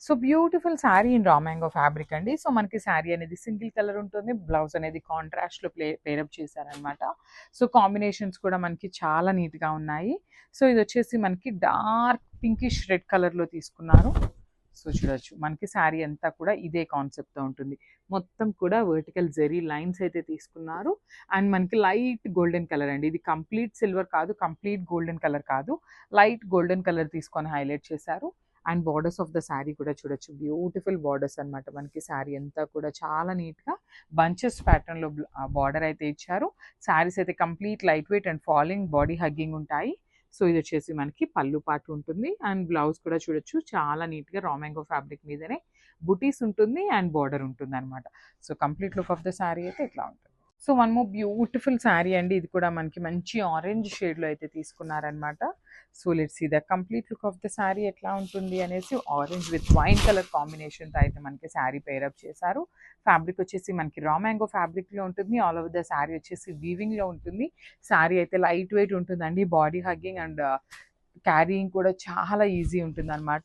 So beautiful sari in raw mango fabric అండి. So మనకి శారీ అనేది సింగిల్ కలర్ ఉంటుంది. బ్లౌజ్ అనేది కాంట్రాస్ట్లో పేరప్ చేశారనమాట. సో కాంబినేషన్స్ కూడా మనకి చాలా నీట్గా ఉన్నాయి. సో ఇది వచ్చేసి మనకి డార్క్ పింకిష్ రెడ్ కలర్లో తీసుకున్నారు. సో చూడొచ్చు మనకి శారీ అంతా కూడా ఇదే కాన్సెప్ట్తో ఉంటుంది. మొత్తం కూడా వర్టికల్ జెరీ లైన్స్ అయితే తీసుకున్నారు. అండ్ మనకి లైట్ గోల్డెన్ కలర్ అండి. ఇది కంప్లీట్ సిల్వర్ కాదు, కంప్లీట్ గోల్డెన్ కలర్ కాదు, లైట్ గోల్డెన్ కలర్ తీసుకొని హైలైట్ చేశారు. And borders of the sari కూడా చూడొచ్చు, బ్యూటిఫుల్ బార్డర్స్ అనమాట. మనకి శారీ అంతా కూడా చాలా నీట్గా బంచెస్ ప్యాటర్న్లో బార్డర్ అయితే ఇచ్చారు. శారీస్ అయితే complete light weight and falling body hugging ఉంటాయి. సో ఇది వచ్చేసి మనకి పళ్ళు పాటు ఉంటుంది. అండ్ బ్లౌజ్ కూడా చూడొచ్చు, చాలా నీట్గా రా మ్యాంగో ఫ్యాబ్రిక్ మీదనే బుటీస్ ఉంటుంది అండ్ బార్డర్ ఉంటుంది అనమాట. So complete look of the saree అయితే ఇట్లా ఉంటుంది. So one more beautiful saree అండి. ఇది కూడా మనకి మంచి ఆరెంజ్ షేడ్లో అయితే తీసుకున్నారనమాట. So let's see the complete look of the saree ఎట్లా ఉంటుంది అనేసి. ఆరెంజ్ విత్ వైన్ కలర్ కాంబినేషన్తో అయితే మనకి శారీ పేరప్ చేశారు. ఫ్యాబ్రిక్ వచ్చేసి మనకి రా మ్యాంగో ఫ్యాబ్రిక్లో ఉంటుంది. ఆల్ ఓవర్ ద శారీ వచ్చేసి వీవింగ్లో ఉంటుంది. శారీ అయితే లైట్ వెయిట్ ఉంటుందండి. బాడీ హగ్గింగ్ అండ్ క్యారీయింగ్ కూడా చాలా ఈజీ ఉంటుంది అనమాట.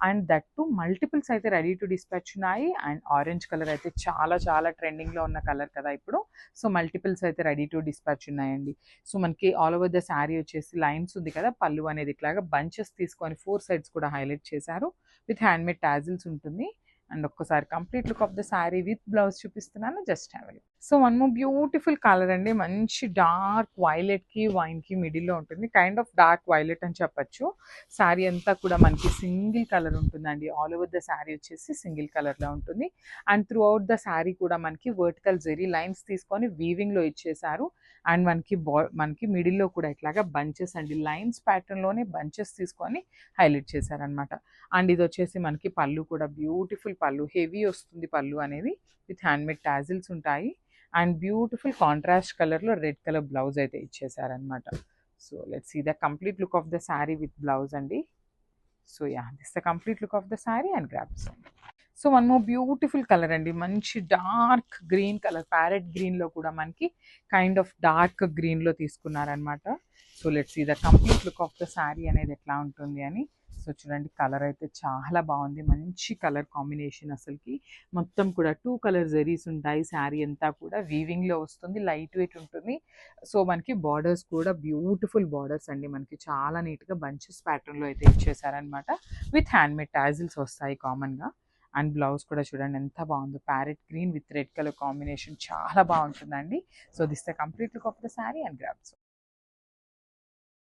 అండ్ దట్ టు మల్టిపుల్స్ అయితే రెడీ టు డిస్పాచ్ ఉన్నాయి. అండ్ ఆరెంజ్ కలర్ అయితే చాలా చాలా ట్రెండింగ్లో ఉన్న కలర్ కదా ఇప్పుడు. సో మల్టిపుల్స్ అయితే రెడీ టు డిస్పాచ్ ఉన్నాయండి. సో మనకి ఆల్ ఓవర్ ద శారీ వచ్చేసి లైన్స్ ఉంది కదా, పళ్ళు అనేది ఇట్లాగా బంచెస్ తీసుకొని 4 సైడ్స్ కూడా హైలైట్ చేశారు. విత్ హ్యాండ్మేడ్ టాజిల్స్ ఉంటుంది. అండ్ ఒక్కసారి complete look of the saree with blouse చూపిస్తున్నాను, just have a look. So one more beautiful colour అండి. మంచి డార్క్ వైలెట్కి వైన్కి మిడిల్లో ఉంటుంది. కైండ్ ఆఫ్ డార్క్ వైలెట్ అని చెప్పచ్చు. శారీ అంతా కూడా మనకి సింగిల్ కలర్ ఉంటుందండి. ఆల్ ఓవర్ ద శారీ వచ్చేసి సింగిల్ కలర్లో ఉంటుంది. And through out the sari కూడా మనకి వర్టికల్ జెరీ లైన్స్ తీసుకొని వీవింగ్లో ఇచ్చేసారు. అండ్ మనకి మిడిల్లో కూడా ఇట్లాగా బంచెస్ అండి, లైన్స్ ప్యాటర్న్లోనే బంచెస్ తీసుకొని హైలైట్ చేశారనమాట. అండ్ ఇది వచ్చేసి మనకి పళ్ళు కూడా బ్యూటిఫుల్ పళ్ళు, హెవీ వస్తుంది పళ్ళు అనేది. విత్ హ్యాండ్మేడ్ టాజిల్స్ ఉంటాయి. అండ్ బ్యూటిఫుల్ కాంట్రాస్ట్ కలర్లో రెడ్ కలర్ బ్లౌజ్ అయితే ఇచ్చేసారనమాట. So let's see the complete look of the saree with blouse అండి. So yeah, this the complete look of the saree and grabs. So one more beautiful colour అండి. మంచి dark green colour, parrot గ్రీన్లో కూడా మనకి kind of dark గ్రీన్లో తీసుకున్నారనమాట. So let's see the complete look of the saree అనేది ఎట్లా ఉంటుంది అని. సో చూడండి, కలర్ అయితే చాలా బాగుంది. మంచి కలర్ కాంబినేషన్ అసలుకి. మొత్తం కూడా 2 కలర్ జెరీస్ ఉంటాయి. శారీ అంతా కూడా వీవింగ్లో వస్తుంది, లైట్ వెయిట్ ఉంటుంది. సో మనకి బార్డర్స్ కూడా బ్యూటిఫుల్ బార్డర్స్ అండి. మనకి చాలా నీట్గా బంచెస్ ప్యాటర్న్లో అయితే ఇచ్చేసారనమాట. విత్ హ్యాండ్మేడ్ టాజిల్స్ వస్తాయి కామన్గా. అండ్ బ్లౌజ్ కూడా చూడండి ఎంత బాగుందో, parrot green with red colour combination చాలా బాగుంటుందండి. So this the complete look of the saree and grabs.